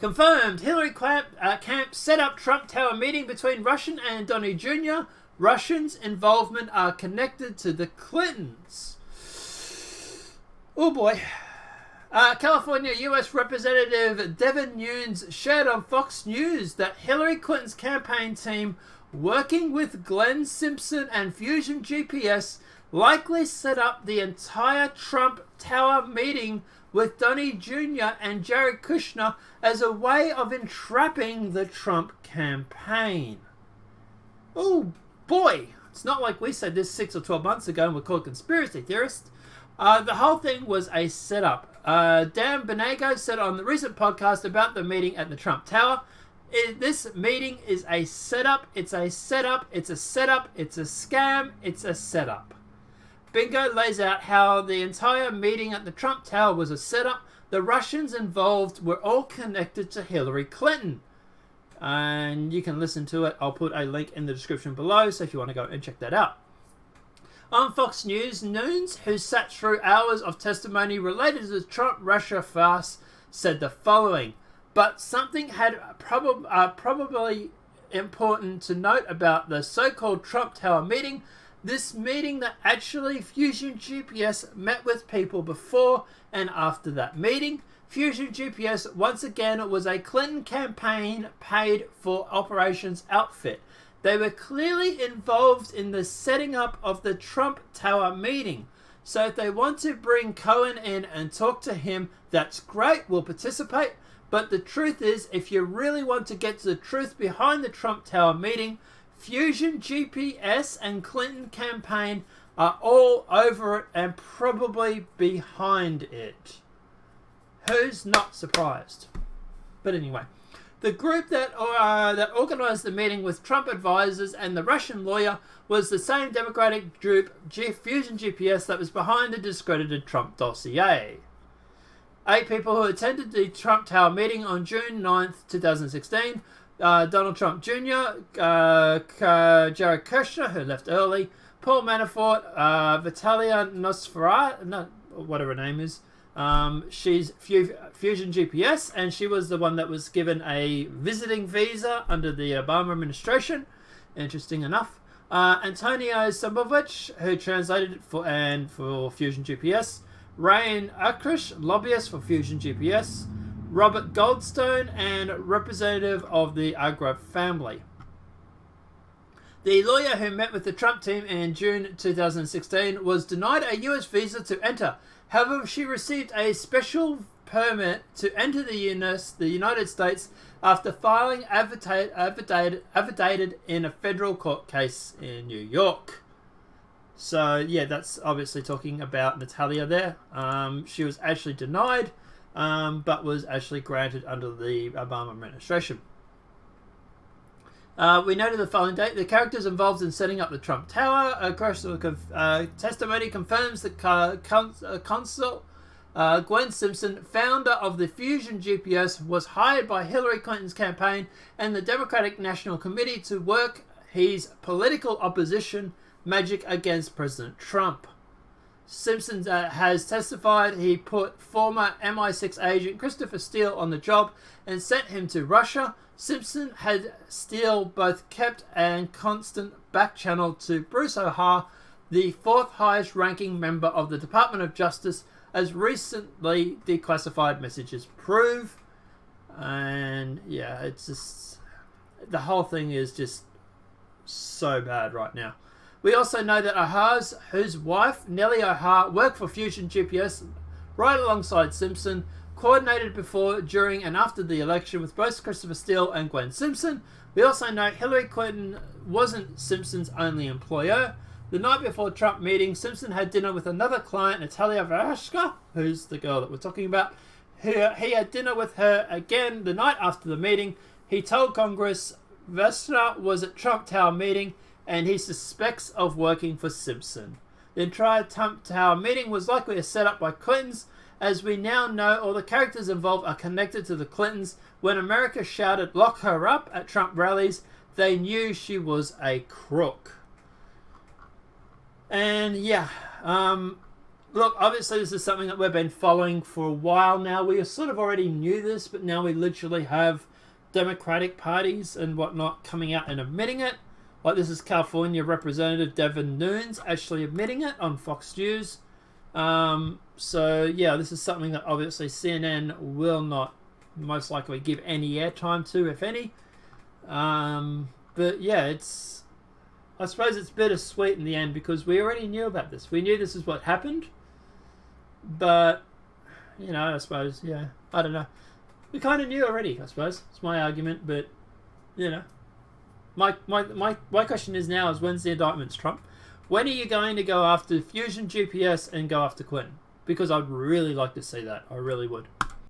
Confirmed. Hillary camp set up Trump Tower meeting between Russian and Donnie Jr. Russians' involvement are connected to the Clintons. Oh boy. California U.S. Representative Devin Nunes shared on Fox News that Hillary Clinton's campaign team, working with Glenn Simpson and Fusion GPS, likely set up the entire Trump Tower meeting with Donnie Jr. and Jared Kushner as a way of entrapping the Trump campaign. Oh boy, it's not like we said this 6 or 12 months ago and we're called conspiracy theorists. The whole thing was a setup. Dan Benego said on the recent podcast about the meeting at the Trump Tower, this meeting is a setup, it's a setup, it's a setup, it's a scam, it's a setup. Bingo lays out how the entire meeting at the Trump Tower was a setup. The Russians involved were all connected to Hillary Clinton. And you can listen to it. I'll put a link in the description below, so if you want to go and check that out. On Fox News, Nunes, who sat through hours of testimony related to the Trump-Russia farce, said the following. But something had probably important to note about the so-called Trump Tower meeting. This meeting that actually Fusion GPS met with people before and after that meeting. Fusion GPS, once again, was a Clinton campaign paid for operations outfit. They were clearly involved in the setting up of the Trump Tower meeting. So if they want to bring Cohen in and talk to him, that's great, we'll participate. But the truth is, if you really want to get to the truth behind the Trump Tower meeting, Fusion GPS and Clinton campaign are all over it and probably behind it. Who's not surprised? But anyway. The group that organized the meeting with Trump advisors and the Russian lawyer was the same Democratic group, Fusion GPS, that was behind the discredited Trump dossier. 8 people who attended the Trump Tower meeting on June 9th, 2016. Donald Trump Jr., Jared Kushner, who left early, Paul Manafort, Vitalia Nosferatu, whatever her name is. She's Fusion GPS, and she was the one that was given a visiting visa under the Obama administration. Interesting enough. Antonio Samovich, who translated for Fusion GPS. Rayan Akrish, lobbyist for Fusion GPS. Robert Goldstone, and representative of the Agro family. The lawyer who met with the Trump team in June 2016 was denied a US visa to enter. However, she received a special permit to enter the United States after filing affidavit in a federal court case in New York. So, yeah, that's obviously talking about Natalia there. She was actually denied, but was actually granted under the Obama administration. We noted the following date. The characters involved in setting up the Trump Tower. Testimony confirms that consul Glenn Simpson, founder of the Fusion GPS, was hired by Hillary Clinton's campaign and the Democratic National Committee to work his political opposition magic against President Trump. Simpson has testified he put former MI6 agent Christopher Steele on the job and sent him to Russia. Simpson had Steele both kept and constant back channel to Bruce O'Hare, the 4th highest ranking member of the Department of Justice, as recently declassified messages prove. And yeah, it's just, the whole thing is just so bad right now. We also know that O'Hare's, whose wife, Nellie O'Hare, worked for Fusion GPS right alongside Simpson, coordinated before, during, and after the election with both Christopher Steele and Glenn Simpson. We also know Hillary Clinton wasn't Simpson's only employer. The night before Trump meeting, Simpson had dinner with another client, Natalia Varashka, who's the girl that we're talking about. He had dinner with her again the night after the meeting. He told Congress Vesna was at Trump Tower meeting and he suspects of working for Simpson. The entire Trump Tower meeting was likely a setup by Clintons. As we now know, all the characters involved are connected to the Clintons. When America shouted "lock her up" at Trump rallies, they knew she was a crook. And yeah, Look, obviously this is something that we've been following for a while now. We sort of already knew this, but now we literally have Democratic parties and whatnot coming out and admitting it. Like, this is California Representative Devin Nunes actually admitting it on Fox News. So, yeah, this is something that obviously CNN will not most likely give any airtime to, if any. But, yeah, I suppose it's bittersweet in the end because we already knew about this. We knew this is what happened. But, you know, I suppose, yeah, I don't know. We kind of knew already, I suppose. It's my argument, but, you know. My question is now is when's the indictments, Trump? When are you going to go after Fusion GPS and go after Clinton? Because I'd really like to see that. I really would.